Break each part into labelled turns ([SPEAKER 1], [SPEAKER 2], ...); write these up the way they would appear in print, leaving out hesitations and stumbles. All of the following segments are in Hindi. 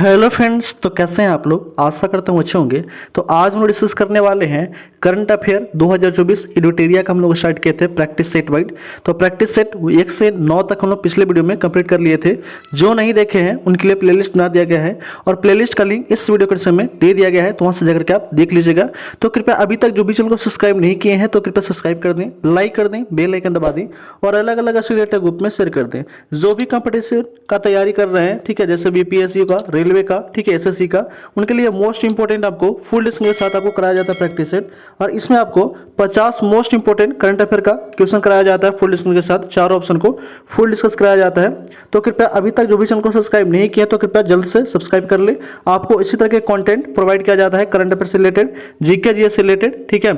[SPEAKER 1] हेलो फ्रेंड्स, तो कैसे हैं आप लोग। आशा करता हूँ अच्छे होंगे। तो आज हम लोग डिस्कस करने वाले हैं करंट अफेयर 2024 एडिटोरिया का हम लोग स्टार्ट किए थे प्रैक्टिस सेट वाइड। तो प्रैक्टिस सेट 1 से 9 तक हम लोग पिछले वीडियो में कंप्लीट कर लिए थे। जो नहीं देखे हैं उनके लिए प्लेलिस्ट बना दिया गया है और प्लेलिस्ट का लिंक इस वीडियो के डिस्क्रिप्शन में दे दिया गया है, तो वहाँ से जाकर के आप देख लीजिएगा। तो कृपया अभी तक जो भी चैनल को सब्सक्राइब नहीं किए हैं तो कृपया सब्सक्राइब कर दें, लाइक कर दें, बेल आइकन दबा दें और अलग अलग रिलेटेड ग्रुप में शेयर कर दें। जो भी कॉम्पिटिशन का तैयारी कर रहे हैं, ठीक है, जैसे बीपीएससी का, रेलवे का, ठीक है, एसएससी का, उनके लिए मोस्ट इंपोर्टेंट आपको फुल डिस्कशन के साथ आपको कराया जाता है प्रैक्टिस सेट। और इसमें आपको 50 मोस्ट इंपोर्टेंट करंट अफेयर का क्वेश्चन कराया जाता है फुल डिस्कशन के साथ। 4 ऑप्शन को फुल डिस्कस कराया जाता है। तो कृपया अभी तक जो भी चैनल को सब्सक्राइब नहीं किया तो कृपया जल्द से सब्सक्राइब कर ले। आपको इसी तरह के कंटेंट प्रोवाइड किया जाता है करंट अफेयर से रिलेटेड, जीके जीएस से रिलेटेड, ठीक है।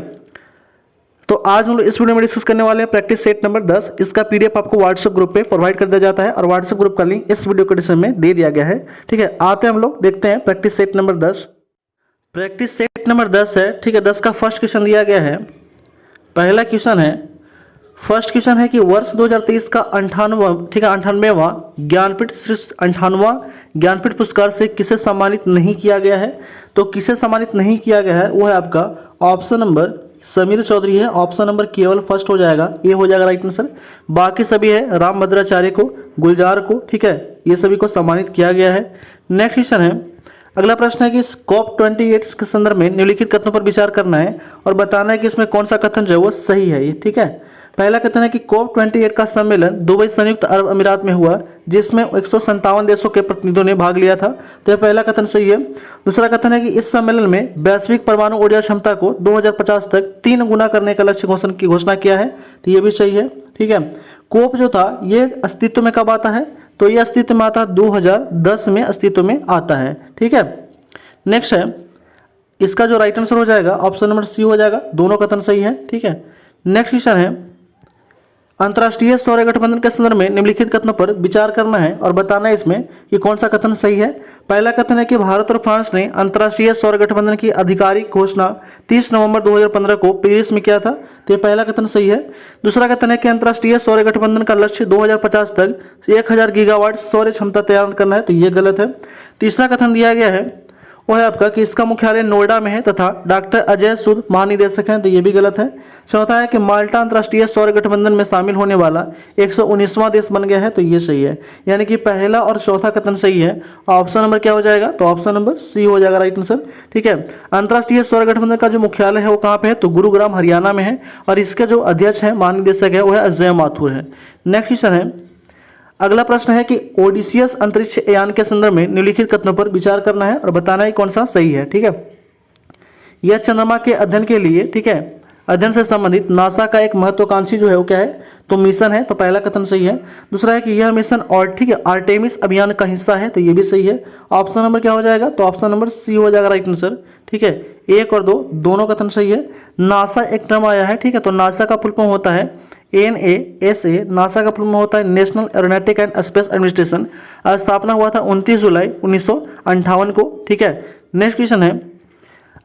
[SPEAKER 1] तो आज हम लोग इस वीडियो में डिस्कस करने वाले हैं प्रैक्टिस सेट नंबर 10। इसका पीडीएफ आपको व्हाट्सएप ग्रुप पे प्रोवाइड कर दिया जाता है और व्हाट्सएप ग्रुप का लिंक इस वीडियो के डिस्क्रिप्शन में दे दिया गया है, ठीक है। आते हैं हम लोग देखते हैं practice set number 10। Practice set number 10 है, ठीक है। 10 का फर्स्ट क्वेश्चन दिया गया है। पहला क्वेश्चन है, फर्स्ट क्वेश्चन है कि वर्ष 2023 का 98वां ज्ञानपीठ श्रेष्ठ 98वां ज्ञानपीठ पुरस्कार से किसे सम्मानित नहीं किया गया है। तो किसे सम्मानित नहीं किया गया है वो है आपका ऑप्शन नंबर समीर चौधरी है। ऑप्शन नंबर केवल फर्स्ट हो जाएगा, ये हो जाएगा राइट आंसर। बाकी सभी है राम भद्राचार्य को, गुलजार को, ठीक है, ये सभी को सम्मानित किया गया है। नेक्स्ट क्वेश्चन है, अगला प्रश्न है कि COP 28 के संदर्भ में निम्नलिखित कथनों पर विचार करना है और बताना है कि इसमें कौन सा कथन जो है वो सही है, ये ठीक है। पहला कथन है कि COP 28 का सम्मेलन दुबई संयुक्त अरब अमीरात में हुआ जिसमें 157 देशों के प्रतिनिधियों ने भाग लिया था, तो यह पहला कथन सही है। दूसरा कथन है कि इस सम्मेलन में वैश्विक परमाणु ऊर्जा क्षमता को 2050 तक 3 गुना करने का लक्ष्य की घोषणा किया है, तो यह भी सही है, ठीक है। COP जो था ये अस्तित्व में कब आता है, तो ये अस्तित्व में आता है 2010 में अस्तित्व में आता है, ठीक है। नेक्स्ट है, इसका जो राइट आंसर हो जाएगा ऑप्शन नंबर सी हो जाएगा, दोनों कथन सही है, ठीक है। नेक्स्ट क्वेश्चन है, अंतर्राष्ट्रीय सौर गठबंधन के संदर्भ में निम्नलिखित कथनों पर विचार करना है और बताना है इसमें कि कौन सा कथन सही है। पहला कथन है कि भारत और फ्रांस ने अंतर्राष्ट्रीय सौर गठबंधन की आधिकारिक घोषणा 30 नवंबर 2015 को पेरिस में किया था, तो यह पहला कथन सही है। दूसरा कथन है कि अंतर्राष्ट्रीय सौर गठबंधन का लक्ष्य 2050 तक 1000 गीगावाट सौर क्षमता तैयार करना है, तो यह गलत है। तीसरा कथन दिया गया है वो है आपका कि इसका मुख्यालय नोएडा में है तथा डॉक्टर अजय सूद महानिदेशक हैं, तो ये भी गलत है। चौथा है कि माल्टा अंतर्राष्ट्रीय सौर गठबंधन में शामिल होने वाला 119वां देश बन गया है, तो ये सही है। यानी कि पहला और चौथा कथन सही है। ऑप्शन नंबर क्या हो जाएगा, तो ऑप्शन नंबर सी हो जाएगा राइट आंसर, ठीक है। अंतर्राष्ट्रीय सौर गठबंधन का जो मुख्यालय है वो कहाँ पे है, तो गुरुग्राम हरियाणा में है और इसके जो अध्यक्ष है महानिदेशक है वो है अजय माथुर है। नेक्स्ट क्वेश्चन है, अगला प्रश्न है कि ओडिसियस अंतरिक्ष यान के संदर्भ में निम्नलिखित कथनों पर विचार करना है और बताना है कौन सा सही है, ठीक है। यह चंद्रमा के अध्ययन के लिए, ठीक है, अध्ययन से संबंधित नासा का एक महत्वाकांक्षी जो है वो क्या है, तो मिशन है, तो पहला कथन सही है। दूसरा है कि यह मिशन और, ठीक है, आर्टेमिस अभियान का हिस्सा है, तो ये भी सही है। ऑप्शन नंबर क्या हो जाएगा, तो ऑप्शन नंबर सी हो जाएगा राइट आंसर, ठीक है। 1 और 2 दोनों कथन सही है। नासा एक टर्म आया है, ठीक है, तो नासा का फुल फॉर्म होता है NASA। नासा का फुल फॉर्म होता है national aeronautic and space administration. स्थापना हुआ था 29 जुलाई 1958 को, ठीक है। नेक्स्ट क्वेश्चन है,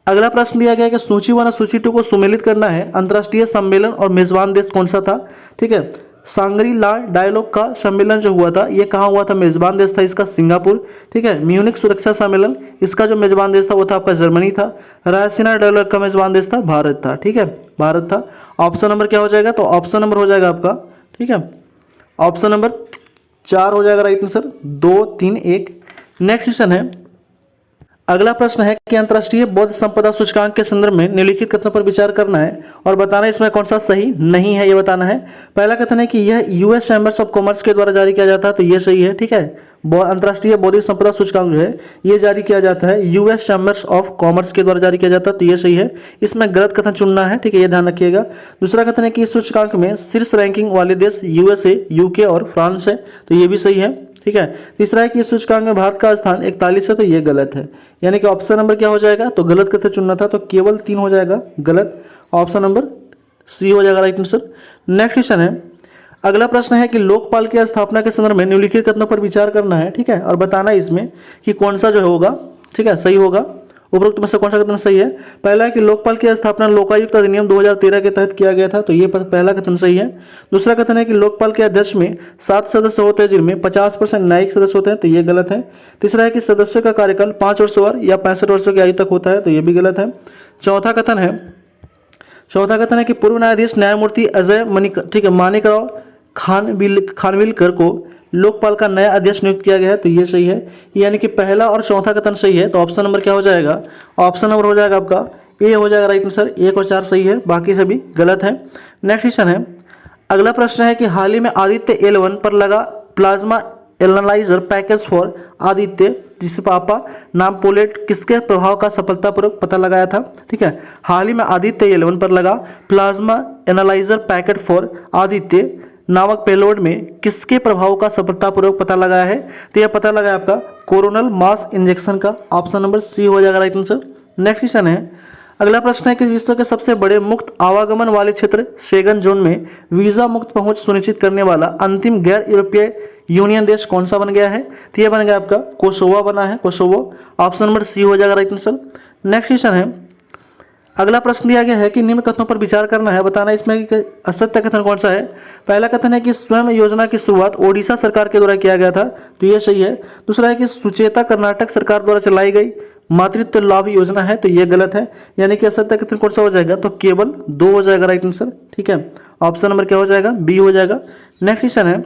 [SPEAKER 1] अगला प्रश्न दिया गया है कि सूची 1 और सूची 2 को सुमेलित करना है। अंतर्राष्ट्रीय सम्मेलन और मेजबान देश कौन सा था, ठीक है। सांग्री ला डायलॉग का सम्मेलन जो हुआ था ये कहाँ हुआ था, मेजबान देश था इसका सिंगापुर, ठीक है। म्यूनिक सुरक्षा सम्मेलन, इसका जो मेजबान देश था वो था आपका जर्मनी था। रायसीना डायलॉग का मेजबान देश था भारत था, ठीक है, भारत था। ऑप्शन नंबर क्या हो जाएगा, तो ऑप्शन नंबर हो जाएगा आपका, ठीक है, ऑप्शन नंबर 4 हो जाएगा राइट आंसर, 2, 3, 1। नेक्स्ट क्वेश्चन है, अगला प्रश्न है कि अंतर्राष्ट्रीय बौद्ध संपदा सूचकांक के संदर्भ में निम्नलिखित कथनों पर विचार करना है और बताना है इसमें कौन सा सही नहीं है, ये बताना है। पहला कथन है कि यह यूएस चैम्बर्स ऑफ कॉमर्स के द्वारा जारी किया जाता है, तो ये सही है, ठीक है। अंतर्राष्ट्रीय बौद्धिक संपदा सूचकांक जो है ये जारी किया जाता है यूएस चैम्बर्स ऑफ कॉमर्स के द्वारा जारी किया जाता है, तो ये सही है। इसमें गलत कथन चुनना है, ठीक है, ये ध्यान रखिएगा। दूसरा कथन है कि इस सूचकांक में शीर्ष रैंकिंग वाले देश यूएसए, यूके और फ्रांस है, तो ये भी सही है, ठीक है। तीसरा है कि इस सूचकांक में भारत का स्थान 41 है, तो ये गलत है। यानी कि ऑप्शन नंबर क्या हो जाएगा, तो गलत कथन चुनना था, तो केवल 3 हो जाएगा गलत, ऑप्शन नंबर सी हो जाएगा राइट आंसर। नेक्स्ट क्वेश्चन है, अगला प्रश्न है कि लोकपाल की स्थापना के संदर्भ में निम्नलिखित कथनों पर विचार करना है, ठीक है, और बताना है इसमें कि कौन सा जो होगा, ठीक है, सही होगा। उपरोक्त में से कौन सा कथन सही है? पहला है कि लोकपाल की स्थापना लोकायुक्त अधिनियम 2013 के तहत किया गया था, तो ये पहला कथन सही है। दूसरा कथन है कि लोकपाल के अध्यक्ष में 7 सदस्य होते हैं जिनमें 50% न्यायिक सदस्य होते हैं, तो ये गलत है। तीसरा है कि सदस्यों का कार्यकाल 5 वर्ष और या 65 वर्षों की आयु तक होता है, तो ये भी गलत है। चौथा कथन है कि पूर्व न्यायाधीश न्यायमूर्ति अजय मानिकराव खानविलकर को लोकपाल का नया अध्यक्ष नियुक्त किया गया है, तो ये सही है। यानी कि पहला और चौथा कथन सही है, तो ऑप्शन नंबर क्या हो जाएगा? ऑप्शन नंबर हो जाएगा आपका ए हो जाएगा राइट आंसर। 1 और 4 सही है, बाकी सभी गलत है। नेक्स्ट क्वेश्चन है, अगला प्रश्न है कि हाल ही में आदित्य L1 पर लगा plasma analyser package for Aditya जिसे पापा नाम पोलेट किसके प्रभाव का सफलतापूर्वक पता लगाया था? ठीक है, हाल ही में आदित्य L1 पर लगा plasma analyser packet for Aditya नामक पेलोड में किसके प्रभाव का सफलतापूर्वक पता लगाया है? तो यह पता लगा आपका कोरोनल मास इंजेक्शन का। ऑप्शन नंबर सी हो जाएगा राइट आंसर। नेक्स्ट क्वेश्चन है, अगला प्रश्न है कि विश्व के सबसे बड़े मुक्त आवागमन वाले क्षेत्र शेंगन जोन में वीजा मुक्त पहुंच सुनिश्चित करने वाला अंतिम गैर यूरोपीय यूनियन देश कौन सा बन गया है? तो यह बन गया आपका कोसोवो बना है, कोसोवो। ऑप्शन नंबर सी हो जाएगा राइट आंसर। नेक्स्ट क्वेश्चन है, अगला प्रश्न दिया गया है कि निम्न कथनों पर विचार करना है, बताना इसमें कि असत्य कथन कौन सा है। पहला कथन है कि स्वयं योजना की शुरुआत ओडिशा सरकार के द्वारा किया गया था, तो ये सही है। दूसरा है कि सुचेता कर्नाटक सरकार द्वारा चलाई गई मातृत्व लाभ योजना है, तो ये गलत है। यानी कि असत्य कथन कौन सा हो जाएगा? तो केवल 2 हो जाएगा राइट आंसर। ठीक है, ऑप्शन नंबर क्या हो जाएगा? बी हो जाएगा। नेक्स्ट क्वेश्चन है,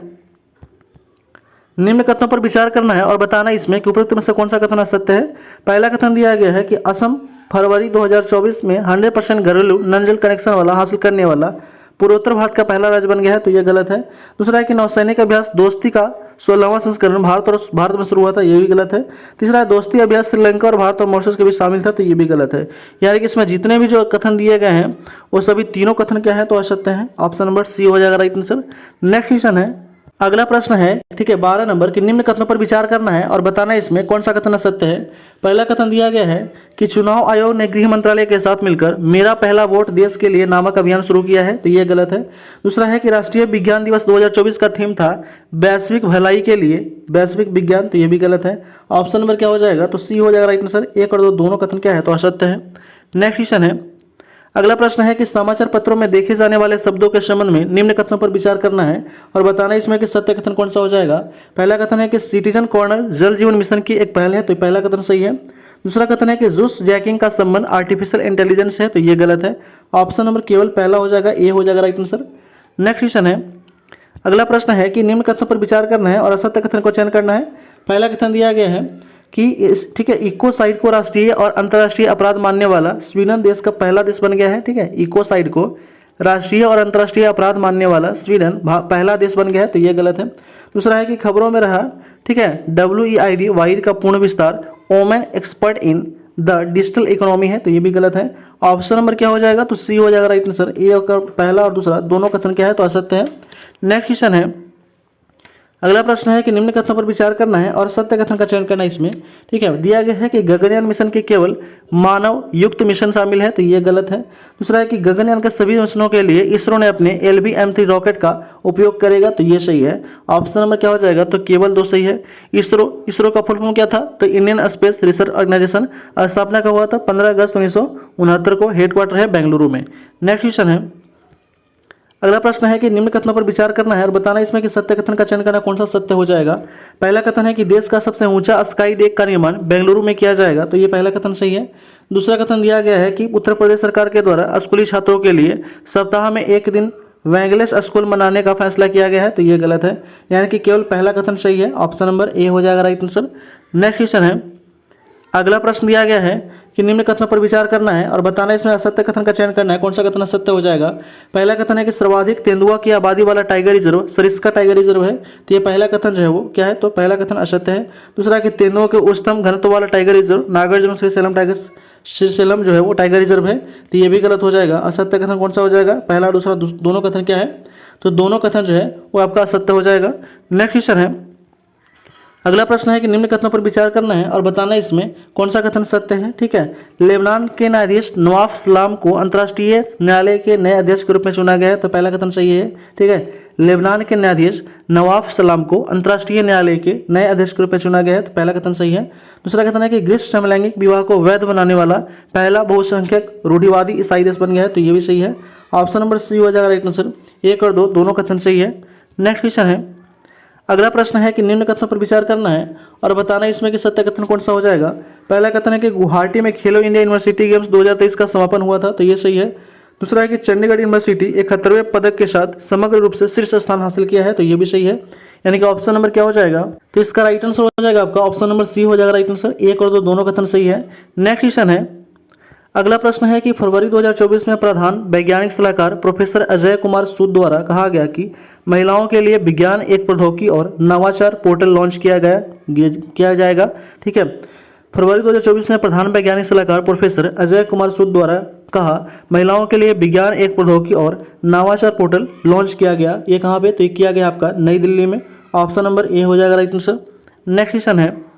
[SPEAKER 1] निम्न कथनों पर विचार करना है और बताना इसमें कि उपरोक्त में से कौन सा कथन असत्य है। पहला कथन दिया गया है कि असम फरवरी 2024 में 100% घरेलू नल जल कनेक्शन वाला हासिल करने वाला पूर्वोत्तर भारत का पहला राज्य बन गया है, तो यह गलत है। दूसरा है कि नौसैनिक अभ्यास दोस्ती का 16वां संस्करण भारत में शुरू हुआ था, यह भी गलत है। तीसरा है दोस्ती अभ्यास श्रीलंका और भारत और मॉरिशस के बीच शामिल था, तो ये भी गलत है। यानी कि इसमें जितने भी जो कथन दिए गए हैं वो सभी तीनों कथन क्या है? तो असत्य है। ऑप्शन नंबर सी हो जाएगा राइट आंसर। नेक्स्ट क्वेश्चन है, अगला प्रश्न है, ठीक है, 12 नंबर कि निम्न कथनों पर विचार करना है और बताना इसमें कौन सा कथन असत्य है। पहला कथन दिया गया है कि चुनाव आयोग ने गृह मंत्रालय के साथ मिलकर मेरा पहला वोट देश के लिए नामक अभियान शुरू किया है, तो यह गलत है। दूसरा है कि राष्ट्रीय विज्ञान दिवस 2024 का थीम था वैश्विक भलाई के लिए वैश्विक विज्ञान, तो यह भी गलत है। ऑप्शन नंबर क्या हो जाएगा? तो सी हो जाएगा राइट आंसर। 1 और 2 दोनों कथन क्या है? तो असत्य है। नेक्स्ट क्वेश्चन है, अगला प्रश्न है कि समाचार पत्रों में देखे जाने वाले शब्दों के संबंध में निम्न कथनों पर विचार करना है और बताना इसमें कि सत्य कथन कौन सा हो जाएगा। पहला कथन है कि सिटीजन कॉर्नर जल जीवन मिशन की एक पहल है, तो पहला कथन सही है। दूसरा कथन है कि जूस जैकिंग का संबंध आर्टिफिशियल इंटेलिजेंस है, तो ये गलत है। ऑप्शन नंबर केवल पहला हो जाएगा, ए हो जाएगा राइट आंसर। नेक्स्ट क्वेश्चन है, अगला प्रश्न है कि निम्न कथनों पर विचार करना है और असत्य कथन को चयन करना है। पहला कथन दिया गया है कि ठीक है, इकोसाइड को राष्ट्रीय और अंतर्राष्ट्रीय अपराध मानने वाला स्वीडन देश का पहला देश बन गया है। ठीक है, इकोसाइड को राष्ट्रीय और अंतर्राष्ट्रीय अपराध मानने वाला स्वीडन पहला देश बन गया है, तो ये गलत है। दूसरा है कि खबरों में रहा, ठीक है, WEID वाइड का पूर्ण विस्तार women expert in the digital economy है, तो ये भी गलत है। ऑप्शन नंबर क्या हो जाएगा? तो सी हो जाएगा राइट आंसर। ए का पहला और दूसरा दोनों कथन क्या है? तो असत्य है। नेक्स्ट क्वेश्चन है, अगला प्रश्न है कि निम्न कथनों पर विचार करना है और सत्य कथन का चयन करना है इसमें। ठीक है, दिया गया है कि गगनयान मिशन के केवल मानव युक्त मिशन शामिल है, तो ये गलत है। दूसरा है कि गगनयान के सभी मिशनों के लिए इसरो ने अपने LVM-3 रॉकेट का उपयोग करेगा, तो ये सही है। ऑप्शन नंबर क्या हो जाएगा? तो केवल 2 सही है। इसरो का फुल फॉर्म क्या था? तो इंडियन स्पेस रिसर्च ऑर्गेनाइजेशन। स्थापना कब हुआ था? 15 अगस्त 1969 को। हेडक्वार्टर है बेंगलुरु में। नेक्स्ट क्वेश्चन है, अगला प्रश्न है कि निम्न कथनों पर विचार करना है और बताना इसमें कि सत्य कथन का चयन करना कौन सा सत्य हो जाएगा। पहला कथन है कि देश का सबसे ऊंचा स्काई डेक का निर्माण बेंगलुरु में किया जाएगा, तो ये पहला कथन सही है। दूसरा कथन दिया गया है कि उत्तर प्रदेश सरकार के द्वारा स्कूली छात्रों के लिए सप्ताह में 1 दिन वैंगलेस स्कूल मनाने का फैसला किया गया है, तो ये गलत है। यानी कि केवल पहला कथन सही है। ऑप्शन नंबर ए हो जाएगा राइट आंसर। नेक्स्ट क्वेश्चन है, अगला प्रश्न दिया गया है कि निम्न कथनों पर विचार करना है और बताना इसमें असत्य कथन का चयन करना है। कौन सा कथन असत्य हो जाएगा? पहला कथन है कि सर्वाधिक तेंदुआ की आबादी वाला tiger reserve Sariska tiger reserve है, तो ये पहला कथन जो है वो क्या है? तो पहला कथन असत्य है। दूसरा कि तेंदुओं के उच्चतम घनत्व वाला टाइगर रिजर्व नागार्जुन श्रीशैलम जो है वो टाइगर रिजर्व है, तो ये भी गलत हो जाएगा। असत्य कथन कौन सा हो जाएगा? पहला और दूसरा दोनों कथन क्या है? तो दोनों कथन जो है वो आपका असत्य हो जाएगा। नेक्स्ट क्वेश्चन है, अगला प्रश्न है कि निम्न कथनों पर विचार करना है और बताना है इसमें कौन सा कथन सत्य है। ठीक है, लेबनान के न्यायाधीश नवाफ सलाम को अंतर्राष्ट्रीय न्यायालय के नए अध्यक्ष के रूप में चुना गया है, तो पहला कथन सही है। ठीक है, लेबनान के न्यायाधीश नवाफ सलाम को अंतर्राष्ट्रीय न्यायालय के नए अध्यक्ष के रूप में चुना गया है, तो पहला कथन सही है। दूसरा कथन है कि ग्रीस समलैंगिक विवाह को वैध बनाने वाला पहला बहुसंख्यक रूढ़िवादी ईसाई देश बन गया है, तो ये भी सही है। ऑप्शन नंबर सी हो जाएगा राइट आंसर। 1 और 2 दोनों कथन सही है। नेक्स्ट क्वेश्चन है, अगला प्रश्न है कि निम्न कथनों पर विचार करना है और बताना इसमें कि सत्य कथन कौन सा हो जाएगा। पहला कथन है कि गुवाहाटी में खेलो इंडिया यूनिवर्सिटी गेम्स 2023 का समापन हुआ था, तो ये सही है। दूसरा है कि चंडीगढ़ यूनिवर्सिटी 71वें पदक के साथ समग्र रूप से शीर्ष स्थान हासिल किया है, तो ये भी सही है। यानी कि ऑप्शन नंबर क्या हो जाएगा, तो इसका राइट आंसर हो जाएगा आपका ऑप्शन नंबर सी हो जाएगा राइट आंसर। 1 और 2 दोनों कथन सही है। नेक्स्ट क्वेश्चन है, अगला प्रश्न है कि फरवरी 2024 में प्रधान वैज्ञानिक सलाहकार प्रोफेसर अजय कुमार सूद द्वारा कहा गया कि महिलाओं के लिए विज्ञान एक प्रौद्योगिकी और नवाचार पोर्टल लॉन्च किया जाएगा। ठीक है, फरवरी 2024 में प्रधान वैज्ञानिक सलाहकार प्रोफेसर अजय कुमार सूद द्वारा कहा महिलाओं के लिए विज्ञान एक प्रौद्योगिकी और नवाचार पोर्टल लॉन्च किया गया। ये कहाँ पे, तो ये किया गया आपका नई दिल्ली में। ऑप्शन नंबर ए हो जाएगा राइट आंसर। नेक्स्ट क्वेश्चन है,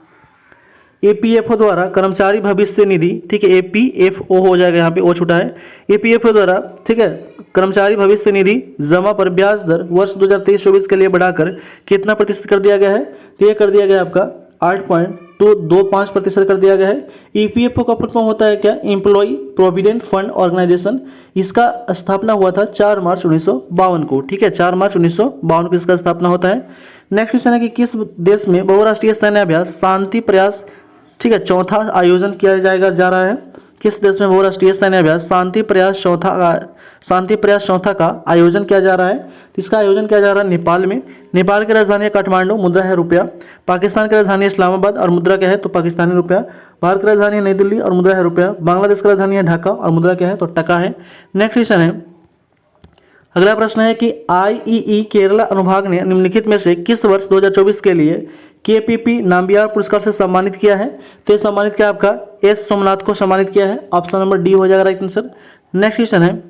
[SPEAKER 1] EPFO द्वारा कर्मचारी भविष्य निधि, ठीक है EPFO हो जाएगा, यहाँ पे ओ छूटा है। EPFO द्वारा, ठीक है, कर्मचारी भविष्य निधि जमा पर ब्याज दर वर्ष 2023-24 के लिए बढ़ाकर कितना प्रतिशत कर दिया गया है, तो ये कर दिया गया आपका 8.225% कर दिया गया है। EPFO का फुल फॉर्म होता है क्या, एम्प्लॉय प्रोविडेंट फंड ऑर्गेनाइजेशन। इसका स्थापना हुआ था 4 मार्च 1952 को। ठीक है, 4 मार्च 1952 को इसका स्थापना होता है। नेक्स्ट क्वेश्चन है कि किस देश में बहुराष्ट्रीय सैन्य अभ्यास शांति प्रयास, ठीक है, चौथा आयोजन किया जा रहा है। किस देश में बहुराष्ट्रीय सैन्य अभ्यास शांति प्रयास चौथा का आयोजन किया जा रहा है, तो इसका आयोजन किया जा रहा है नेपाल में। नेपाल की राजधानी है काठमांडू, मुद्रा है रुपया। पाकिस्तान की राजधानी है इस्लामाबाद और मुद्रा क्या है, तो पाकिस्तानी रुपया। भारत की राजधानी है नई दिल्ली और मुद्रा है रुपया। बांग्लादेश की राजधानी है ढाका और मुद्रा क्या है, तो टका है। नेक्स्ट क्वेश्चन है, अगला प्रश्न है कि IEE केरला अनुभाग ने निम्नलिखित में से किस वर्ष 2024 के लिए KPP नाम्बियार पुरस्कार से सम्मानित किया है, तो ये सम्मानित किया आपका S सोमनाथ को सम्मानित किया है। ऑप्शन नंबर डी हो जाएगा राइट आंसर। नेक्स्ट क्वेश्चन है,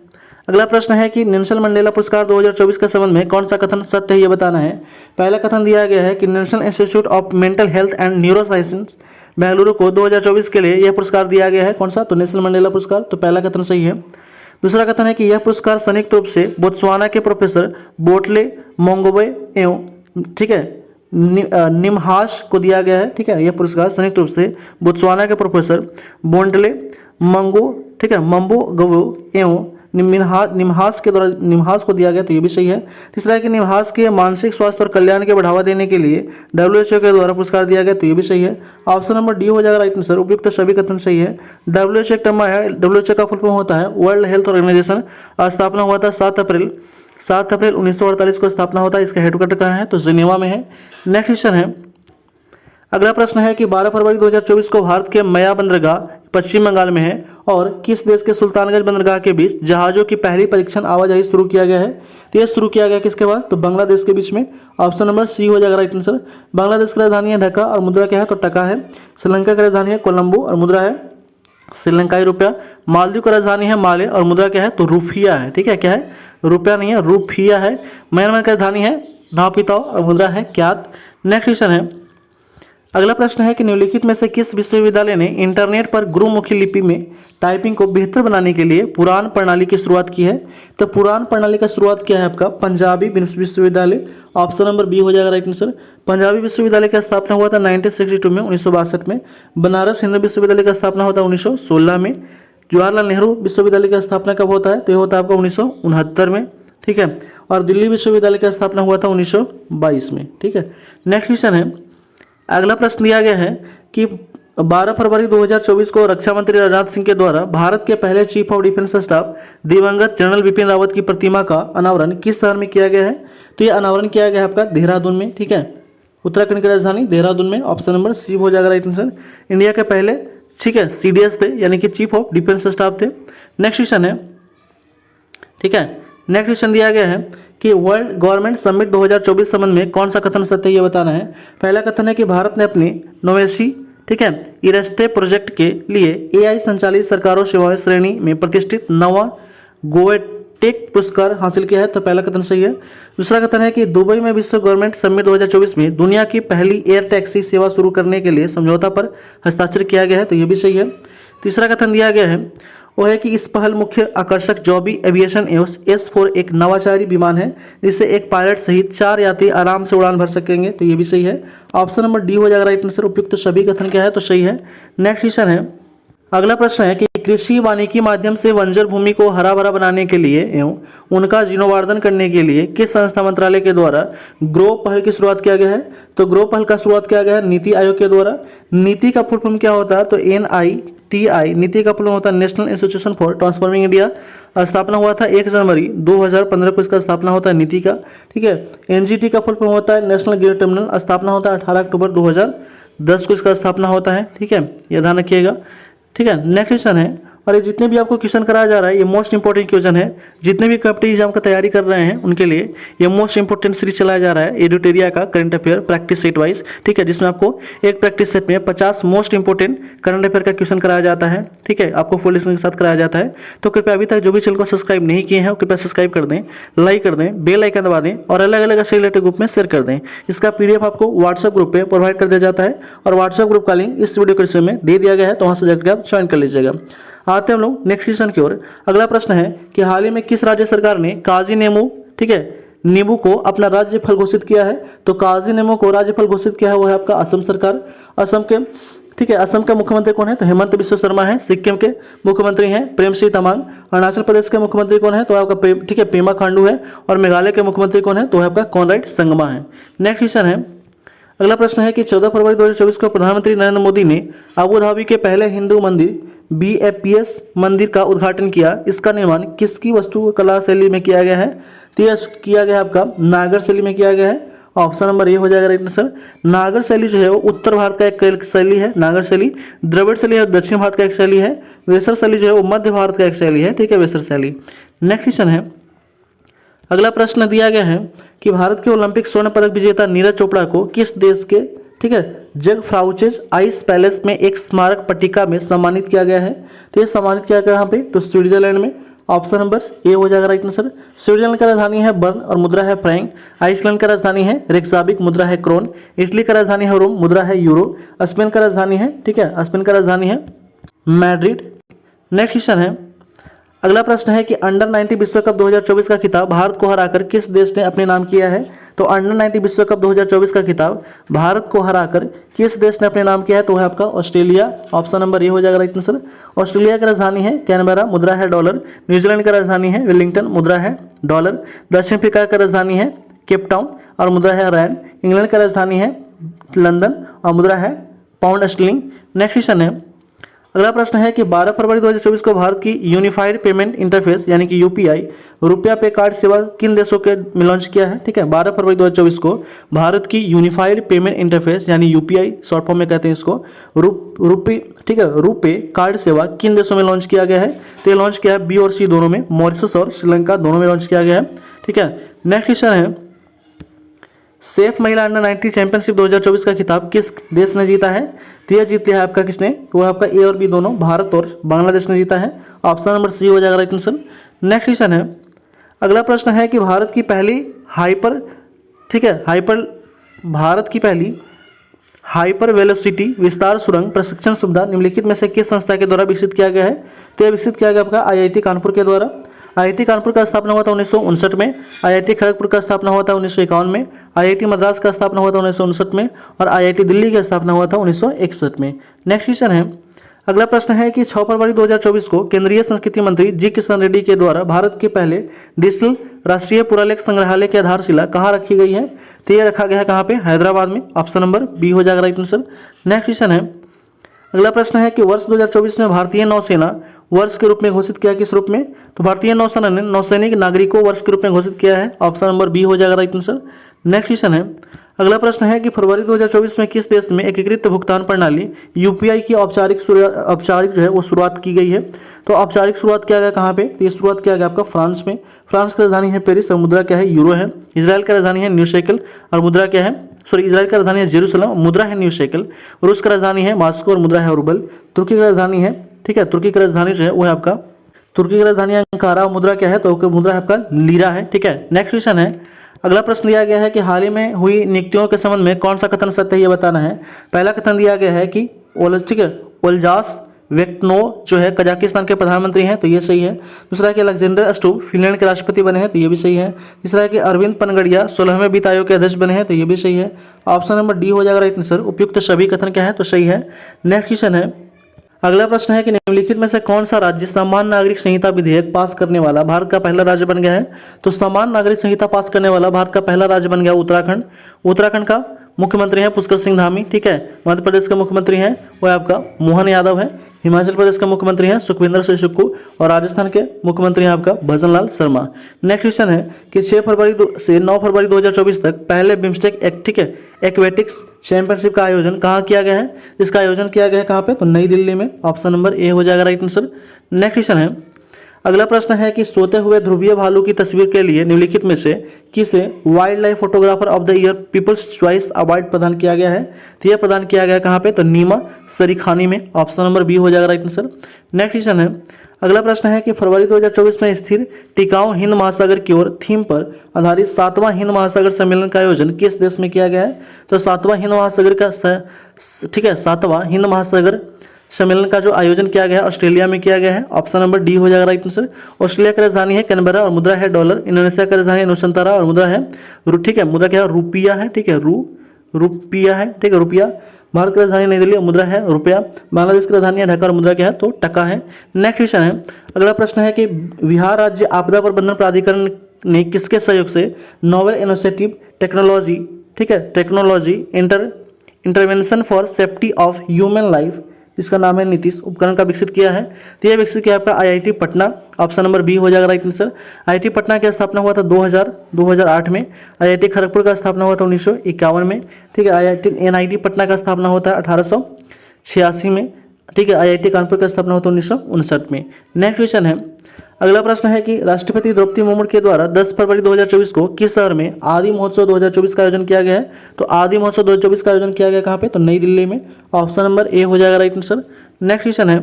[SPEAKER 1] अगला प्रश्न है कि नेल्सन मंडेला पुरस्कार 2024 के संबंध में कौन सा कथन सत्य है, ये बताना है। पहला कथन दिया गया है कि national institute of mental health and neuroscience Bengaluru को 2024 के लिए यह पुरस्कार दिया गया है। कौन सा, तो नेल्सन मंडेला पुरस्कार, तो पहला कथन सही है। दूसरा कथन है कि यह पुरस्कार संयुक्त रूप से बोत्सवाना के प्रोफेसर बोटले मोंगोबे एवं, ठीक है, निमहास को दिया गया है। ठीक है, यह पुरस्कार संयुक्त रूप से बोत्सवाना के प्रोफेसर बोंडले मंगो, ठीक है, मम्बो गवो एवं निमहास के द्वारा निमहास को दिया गया, तो ये भी सही है। तीसरा है कि निमहास के मानसिक स्वास्थ्य और कल्याण के बढ़ावा देने के लिए WHO के द्वारा पुरस्कार दिया गया, तो ये भी सही है। ऑप्शन नंबर डी हो जाएगा राइट आंसर। उपयुक्त सभी कथन सही है। WHO एक टर्म है, WHO का फुल फॉर्म होता है वर्ल्ड हेल्थ ऑर्गेनाइजेशन। स्थापना हुआ था 7 अप्रैल 1948 को स्थापना होता है। इसका हेडक्वार्टर कहाँ है, तो जिनेवा में है। नेक्स्ट क्वेश्चन है, अगला प्रश्न है कि 12 फरवरी 2024 को भारत के मया बंदरगाह पश्चिम बंगाल में है और किस देश के सुल्तानगंज बंदरगाह के बीच जहाजों की पहली परीक्षण आवाजाही शुरू किया गया है, तो यह शुरू किया गया किसके पास, तो बांग्लादेश के बीच में। ऑप्शन नंबर सी हो जाएगा राइट आंसर। बांग्लादेश की राजधानी है ढाका और मुद्रा क्या है, तो टका है। श्रीलंका की राजधानी है कोलंबो और मुद्रा है श्रीलंकाई रुपया। मालदीव की राजधानी है माले और मुद्रा क्या है, तो रुपया है। ठीक है, क्या है, रुपया नहीं है, रुपया है। म्यांमार की राजधानी है नापिताओ और मुद्रा है क्यात। नेक्स्ट क्वेश्चन है, अगला प्रश्न है कि निम्नलिखित में से किस विश्वविद्यालय ने इंटरनेट पर गुरुमुखी लिपि में टाइपिंग को बेहतर बनाने के लिए पुराण प्रणाली की शुरुआत की है, तो पुराण प्रणाली का शुरुआत किया है आपका पंजाबी विश्वविद्यालय। ऑप्शन नंबर बी हो जाएगा राइट आंसर। पंजाबी विश्वविद्यालय का स्थापना हुआ था 1962 में 1962 में। बनारस हिंदू विश्वविद्यालय का स्थापना होता है 1916 में। जवाहरलाल नेहरू विश्वविद्यालय का स्थापना कब होता है, तो ये होता है आपका 1969 में। ठीक है, और दिल्ली विश्वविद्यालय का स्थापना हुआ था 1922 में। ठीक है, नेक्स्ट क्वेश्चन है, अगला प्रश्न दिया गया है कि 12 फरवरी 2024 को रक्षा मंत्री राजनाथ सिंह के द्वारा भारत के पहले चीफ ऑफ डिफेंस स्टाफ दिवंगत जनरल बिपिन रावत की प्रतिमा का अनावरण किस शहर में किया गया है, तो ये अनावरण किया गया है आपका देहरादून में। ठीक है, उत्तराखंड की राजधानी देहरादून में। ऑप्शन नंबर सी हो जाएगा राइट आंसर। इंडिया के पहले, ठीक है, CDS थे, यानी कि चीफ ऑफ डिफेंस स्टाफ थे। नेक्स्ट क्वेश्चन है, ठीक है, नेक्स्ट क्वेश्चन दिया गया है कि वर्ल्ड गवर्नमेंट समिट 2024 संबंध में कौन सा कथन सत्य है, ये बताना है। पहला कथन है कि भारत ने अपनी नोवेसी, ठीक है, इरस्ते प्रोजेक्ट के लिए AI संचालित सरकारों सेवाएं श्रेणी में प्रतिष्ठित नवा टेक पुरस्कार हासिल किया है, तो पहला कथन सही है। दूसरा कथन है कि दुबई में विश्व गवर्नमेंट समिट 2024 में दुनिया की पहली एयर टैक्सी सेवा शुरू करने के लिए समझौता पर हस्ताक्षर किया गया है, तो ये भी सही है। तीसरा कथन दिया गया है वो है कि इस पहल मुख्य आकर्षक जॉबी एविएशन S4 एक नवाचारी विमान है जिससे एक पायलट सहित 4 यात्री आराम से उड़ान भर सकेंगे, तो ये भी सही है। ऑप्शन नंबर डी हो जाएगा राइट आंसर। उपयुक्त सभी कथन क्या है, तो सही है। नेक्स्ट क्वेश्चन है, अगला प्रश्न है कि कृषि वानिकी माध्यम से बंजर भूमि को हरा भरा बनाने के लिए एवं उनका जीर्णोद्धार करने के लिए किस संस्था मंत्रालय के द्वारा ग्रो पहल की शुरुआत किया गया है, तो ग्रो पहल का शुरुआत किया गया है नीति आयोग के द्वारा। नीति का फुल फॉर्म क्या होता है, तो NITI, नीति का फुल फॉर्म होता है national institution for transforming India. स्थापना हुआ था 1 जनवरी 2015 को इसका स्थापना होता है नीति का, ठीक है। NGT का फुल फॉर्म होता है नेशनल ग्रीन टर्मिनल, स्थापना होता है 18 अक्टूबर 2010 को इसका स्थापना होता है, ठीक है, यह ध्यान रखिएगा, ठीक है। नेक्स्ट क्वेश्चन है, और ये जितने भी आपको क्वेश्चन कराया जा रहा है ये मोस्ट इंपॉर्टेंट क्वेश्चन है, जितने भी कॉम्पिटिटिव एग्जाम का तैयारी कर रहे हैं उनके लिए ये मोस्ट इंपॉर्टेंट सीरीज चलाया जा रहा है एडुटेरिया का current affair practice set wise, ठीक है, जिसमें आपको एक प्रैक्टिस सेट में 50 मोस्ट इंपॉर्टेंट करंट अफेयर का क्वेश्चन कराया जाता है, ठीक है, आपको फुल लिस्टिंग के साथ कराया जाता है। तो कृपया अभी तक जो भी चैनल को सब्सक्राइब नहीं किए हैं कृपया सब्सक्राइब कर दें, लाइक कर दें, बेल आइकन दबा दें और अलग अलग रिलेटेड ग्रुप में शेयर कर दें। इसका PDF आपको व्हाट्सएप ग्रुप पे प्रोवाइड कर दिया जाता है और व्हाट्सएप ग्रुप का लिंक इस वीडियो डिस्क्रिप्शन में दे दिया गया है, तो वहाँ से जाकर आप ज्वाइन कर लीजिएगा। आते हैं हम लोग नेक्स्ट क्वेश्चन की ओर। अगला प्रश्न है कि हाल ही में किस राज्य सरकार ने काजी नेमू, ठीक है, नींबू को अपना राज्य फल घोषित किया है, तो काजी नेमू को राज्य फल घोषित किया है वो है आपका असम सरकार। असम के, ठीक है, असम का मुख्यमंत्री कौन है, तो हेमंत बिश्व शर्मा है। सिक्किम के मुख्यमंत्री हैं प्रेम सिंह तमांग। अरुणाचल प्रदेश के मुख्यमंत्री कौन है, तो आपका ठीक है पेमा खांडू है। और मेघालय के मुख्यमंत्री कौन है, तो आपका कॉनराड संगमा है। नेक्स्ट क्वेश्चन है, अगला प्रश्न है कि 14 फरवरी 2024 को प्रधानमंत्री नरेंद्र मोदी ने अबू धाबी के पहले हिंदू मंदिर BAPS मंदिर का उद्घाटन किया। इसका निर्माण किसकी वस्तु कला शैली में किया गया है, तो यह किया गया आपका नागर शैली में किया गया है। ऑप्शन नंबर ए हो जाएगा राइट आंसर। नागर शैली जो है वो उत्तर भारत का एक शैली है नागर शैली, द्रविड़ शैली है दक्षिण भारत का एक शैली है, वेसर शैली जो है वो मध्य भारत का एक शैली है, ठीक है, वेसर शैली। नेक्स्ट क्वेश्चन है, अगला प्रश्न दिया गया है कि भारत के ओलंपिक स्वर्ण पदक विजेता नीरज चोपड़ा को किस देश के, ठीक है, जग फ्राउचेज आइस पैलेस में एक स्मारक पट्टिका में सम्मानित किया गया है, तो ये सम्मानित किया गया यहाँ पे, तो स्विट्जरलैंड में। ऑप्शन नंबर ए हो जाएगा राइट आंसर। स्विट्जरलैंड का राजधानी है बर्न और मुद्रा है फ्रैंक। आइसलैंड का राजधानी है रेक्साविक, मुद्रा है क्रोन। इटली का राजधानी है रोम, मुद्रा है यूरो। स्पेन का राजधानी है, ठीक है, स्पेन का राजधानी है मैड्रिड। नेक्स्ट क्वेश्चन है, अगला प्रश्न है कि अंडर 90 विश्व कप 2024 का खिताब भारत को हराकर किस देश ने अपने नाम किया है, तो अंडर 90 विश्व कप 2024 का खिताब भारत को हराकर किस देश ने अपने नाम किया है, तो है आपका ऑस्ट्रेलिया। ऑप्शन नंबर ए हो जाएगा राइट आंसर। ऑस्ट्रेलिया की राजधानी है कैनबरा, मुद्रा है डॉलर। न्यूजीलैंड की राजधानी है वेलिंगटन, मुद्रा है डॉलर। दक्षिण अफ्रीका की राजधानी है केप टाउन और मुद्रा है रैंड। इंग्लैंड की राजधानी है लंदन और मुद्रा है पाउंड स्टर्लिंग। नेक्स्ट क्वेश्चन है, अगला प्रश्न है कि 12 फरवरी 2024 को भारत की यूनिफाइड पेमेंट इंटरफेस यानी कि UPI रुपया पे कार्ड सेवा किन देशों के में लॉन्च किया है, ठीक है। 12 फरवरी 2024 को भारत की यूनिफाइड पेमेंट इंटरफेस यानी UPI शॉर्ट फॉर्म में कहते हैं इसको, रुपये, ठीक है, रुपे कार्ड सेवा किन देशों में लॉन्च किया गया है, तो ये लॉन्च किया है B और C दोनों में, मॉरिशस और श्रीलंका दोनों में लॉन्च किया गया है, ठीक है। नेक्स्ट क्वेश्चन है, सेफ महिला अंडर 90 चैंपियनशिप 2024 का खिताब किस देश ने जीता है, तो यह जीत लिया है आपका किसने, वो आपका ए और बी दोनों, भारत और बांग्लादेश ने जीता है। ऑप्शन नंबर सी हो जाएगा राइट आंसर। नेक्स्ट क्वेश्चन है, अगला प्रश्न है कि भारत की पहली हाइपर वेलोसिटी विस्तार सुरंग प्रशिक्षण सुविधा निम्नलिखित में से किस संस्था के द्वारा विकसित किया गया है, तो यह विकसित किया गया आपका IIT कानपुर के द्वारा। IIT कानपुर का स्थापना हुआ था 1959 में। IIT खड़गपुर का स्थापना हुआ था 1951 में। IIT मद्रास का स्थापना हुआ था 1959 में और IIT दिल्ली का स्थापना हुआ था 1961 में। नेक्स्ट क्वेश्चन है, अगला प्रश्न है कि 6 फरवरी 2024 को केंद्रीय संस्कृति मंत्री जी किशन रेड्डी के द्वारा भारत के पहले डिजिटल राष्ट्रीय पुरालेख संग्रहालय की आधारशिला कहाँ रखी गई है, तो ये रखा गया है कहाँ पे, हैदराबाद में। ऑप्शन नंबर बी हो जाएगा राइट आंसर। नेक्स्ट क्वेश्चन है, अगला प्रश्न है कि वर्ष 2024 में भारतीय नौसेना वर्ष के रूप में घोषित किया किस रूप में, तो भारतीय नौसेना ने नौसैनिक नागरिकों वर्ष के रूप में घोषित किया है। ऑप्शन नंबर बी हो जाएगा राइट आंसर। नेक्स्ट क्वेश्चन है, अगला प्रश्न है कि फरवरी 2024 में किस देश में एकीकृत भुगतान प्रणाली UPI की औपचारिक जो है वो शुरुआत की गई है, तो औपचारिक शुरुआत किया गया कहाँ पे, तो ये शुरुआत किया गया आपका फ्रांस में। फ्रांस की राजधानी है पेरिस और मुद्रा क्या है, यूरो है। इसराइल की राजधानी है न्यू शेकल और मुद्रा क्या है, इसराइल की राजधानी है जेरूसलम, मुद्रा है न्यू शेकल। रूस की राजधानी है मॉस्को और मुद्रा है रूबल। तुर्की की राजधानी है, ठीक है, तुर्की की राजधानी जो है वो है आपका, तुर्की की राजधानी कारा मुद्रा क्या है, तो मुद्रा आपका लीरा है। ठीक है, नेक्स्ट क्वेश्चन है, अगला प्रश्न दिया गया है कि हाल ही में हुई नियुक्तियों के संबंध में कौन सा कथन सत्य है, ये बताना है। पहला कथन दिया गया है कि ओल्जास वेक्टनो जो है कजाकिस्तान के प्रधानमंत्री हैं, तो ये सही है। दूसरा है कि अलेक्जेंडर स्टुब फिनलैंड के राष्ट्रपति बने हैं, तो ये भी सही है। तीसरा है कि अरविंद पनगड़िया 16वें वित्त आयोग के अध्यक्ष बने हैं, तो ये भी सही है। ऑप्शन नंबर डी हो जाएगा राइट आंसर। उपयुक्त सभी कथन क्या है, तो सही है। नेक्स्ट क्वेश्चन है, अगला प्रश्न है कि निम्नलिखित में से कौन सा राज्य समान नागरिक संहिता विधेयक पास करने वाला भारत का पहला राज्य बन गया है। तो समान नागरिक संहिता पास करने वाला भारत का पहला राज्य बन गया उत्तराखंड। उत्तराखंड का मुख्यमंत्री है पुष्कर सिंह धामी। ठीक है, मध्य प्रदेश का मुख्यमंत्री है वो आपका मोहन यादव है। हिमाचल प्रदेश का मुख्यमंत्री है सुखविंदर सिंह सुक्खू और राजस्थान के मुख्यमंत्री हैं आपका भजन लाल शर्मा। नेक्स्ट क्वेश्चन है कि 6 फरवरी से 9 फरवरी 2024 तक पहले बिम्स्टेक ठीक है एक्वेटिक्स चैंपियनशिप का आयोजन कहाँ किया गया है। इसका आयोजन किया गया है कहाँ पे, तो नई दिल्ली में। ऑप्शन नंबर ए हो जाएगा राइट आंसर। नेक्स्ट क्वेश्चन है, अगला प्रश्न है कि सोते हुए ध्रुवीय भालू की तस्वीर के लिए निम्नलिखित में से किसे wild life photographer of the year people's choice award प्रदान किया गया है। तो यह प्रदान किया गया कहाँ पे, तो नीमा सरीखानी में। ऑप्शन नंबर बी हो जाएगा राइट आंसर। नेक्स्ट क्वेश्चन है, अगला प्रश्न है कि फरवरी 2024 में स्थिर टिकाऊ हिंद महासागर की ओर थीम पर आधारित 7वां हिंद महासागर सम्मेलन का आयोजन किस देश में किया गया है। तो 7वां हिंद महासागर का ठीक है 7वां हिंद महासागर सम्मेलन का जो आयोजन किया गया है ऑस्ट्रेलिया में किया गया है। ऑप्शन नंबर डी हो जाएगा राइट आंसर। ऑस्ट्रेलिया की राजधानी है कैनबरा और मुद्रा है डॉलर। इंडोनेशिया की राजधानी है नुसंतारा और मुद्रा है ठीक है मुद्रा क्या है रुपया है। ठीक है रुपया है। ठीक है रुपया। भारत की राजधानी नई दिल्ली और मुद्रा है रुपया। बांग्लादेश की राजधानी है ढाका और मुद्रा क्या है, तो टका है। नेक्स्ट क्वेश्चन है, अगला प्रश्न है कि बिहार राज्य आपदा प्रबंधन प्राधिकरण ने किसके सहयोग से नोवेल इनिशिएटिव टेक्नोलॉजी ठीक है technology intervention for safety of human life जिसका नाम है नीतीश उपकरण का विकसित किया है। तो यह विकसित किया आपका IIT Patna. Option number B हो जाएगा राइट आंसर। आईआईटी पटना की स्थापना हुआ था 2008 में। आईआईटी खड़गपुर का स्थापना हुआ था 1951 में। ठीक है, एनआईटी पटना का स्थापना होता है 1886 में। ठीक है, आईआईटी कानपुर का स्थापना होता है 1959 में। नेक्स्ट क्वेश्चन है, अगला प्रश्न है कि राष्ट्रपति द्रौपदी मुर्मू के द्वारा 10 फरवरी 2024 को किस शहर में आदि महोत्सव 2024 का आयोजन किया गया है। तो आदि महोत्सव 2024 का आयोजन किया गया कहाँ पे, तो नई दिल्ली में। ऑप्शन नंबर ए हो जाएगा राइट आंसर। नेक्स्ट क्वेश्चन है,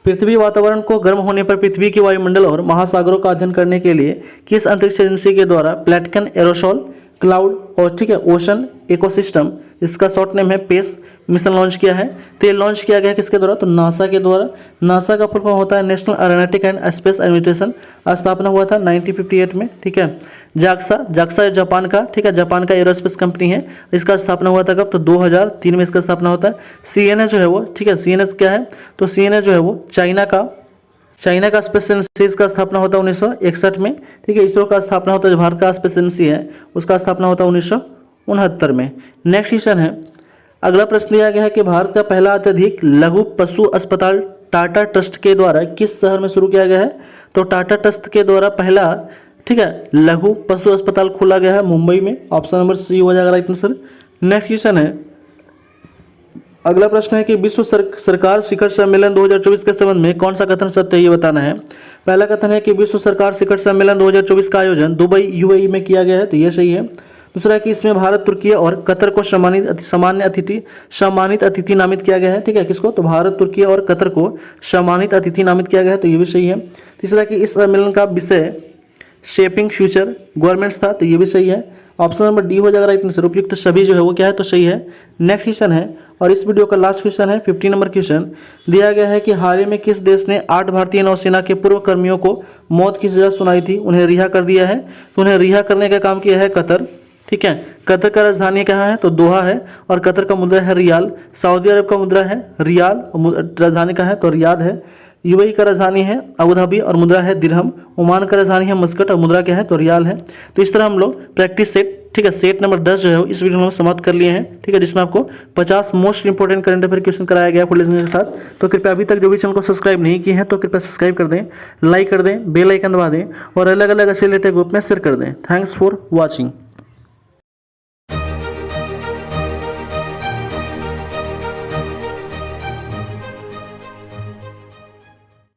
[SPEAKER 1] पृथ्वी वातावरण को गर्म होने पर पृथ्वी के वायुमंडल और महासागरों का अध्ययन करने के लिए किस अंतरिक्ष एजेंसी के द्वारा प्लैटकन एरोसोल क्लाउड और ठीक है ओशन इकोसिस्टम इसका शॉर्ट नेम है पेस मिशन लॉन्च किया है। तो ये लॉन्च किया गया किसके द्वारा, तो नासा के द्वारा। नासा का फुल फॉर्म होता है national aeronautic and space administration. स्थापना हुआ था 1958 में। ठीक है, जाक्सा जापान का ठीक है जापान का एरोस्पेस कंपनी है। इसका स्थापना हुआ था कब, तो 2003 में इसका स्थापना होता है। सीएनएस जो है वो ठीक है सीएनएस क्या है, तो सीएनएस जो है वो चाइना का स्पेस एजेंसी का स्थापना होता है 1961 में। ठीक है, इसरो का स्थापना होता है, जो भारत का स्पेस एजेंसी है उसका स्थापना होता है 1969 में। नेक्स्ट क्वेश्चन है, अगला प्रश्न दिया गया है कि भारत का पहला अत्यधिक लघु पशु अस्पताल टाटा ट्रस्ट के द्वारा किस शहर में शुरू किया गया है। तो टाटा ट्रस्ट के द्वारा पहला ठीक है लघु पशु अस्पताल खोला गया है मुंबई में। ऑप्शन नंबर सी हो जाएगा राइट आंसर। नेक्स्ट क्वेश्चन है, अगला प्रश्न है कि विश्व सरकार शिखर सम्मेलन 2024 के संबंध में कौन सा कथन सत्य है, ये बताना है। पहला कथन है कि विश्व सरकार शिखर सम्मेलन 2024 का आयोजन दुबई यूएई में किया गया है, तो ये सही है। दूसरा है कि इसमें भारत तुर्की और कतर को सम्मानित अतिथि नामित किया गया है। ठीक है, किसको, तो भारत तुर्की और कतर को सम्मानित अतिथि नामित किया गया है, तो ये भी सही है। तीसरा कि इस सम्मेलन का विषय शेपिंग फ्यूचर गवर्नमेंट्स था, तो ये भी सही है। ऑप्शन नंबर डी हो जाएगा राइट आंसर। उपयुक्त सभी जो है वो क्या है, तो सही है। नेक्स्ट क्वेश्चन है और इस वीडियो का लास्ट क्वेश्चन है 50 नंबर क्वेश्चन दिया गया है कि हाल ही में किस देश ने 8 भारतीय नौसेना के पूर्व कर्मियों को मौत की सजा सुनाई थी, उन्हें रिहा कर दिया है। तो उन्हें रिहा करने का काम किया है कतर। ठीक है, कतर का राजधानी कहाँ है, तो दोहा है और कतर का मुद्रा है रियाल। सऊदी अरब का मुद्रा है रियाल, राजधानी कहाँ है, तो रियाद है। यूएई का राजधानी है अबू धाबी और मुद्रा है दिरहम। ओमान का राजधानी है मस्कट और मुद्रा क्या है, तो रियाल है। तो इस तरह हम लोग प्रैक्टिस सेट ठीक है सेट नंबर 10 जो है इस वीडियो में समाप्त कर लिए हैं। ठीक है, जिसमें आपको 50 most important current affair question कराया गया फुल लिसनिंग के साथ। तो कृपया अभी तक जो भी चैनल को सब्सक्राइब नहीं किए हैं तो कृपया सब्सक्राइब कर दें, लाइक कर दें, बेल आइकन दबा दें और अलग अलग अच्छे रिलेटेड ग्रुप में शेयर कर दें। Thanks for watching.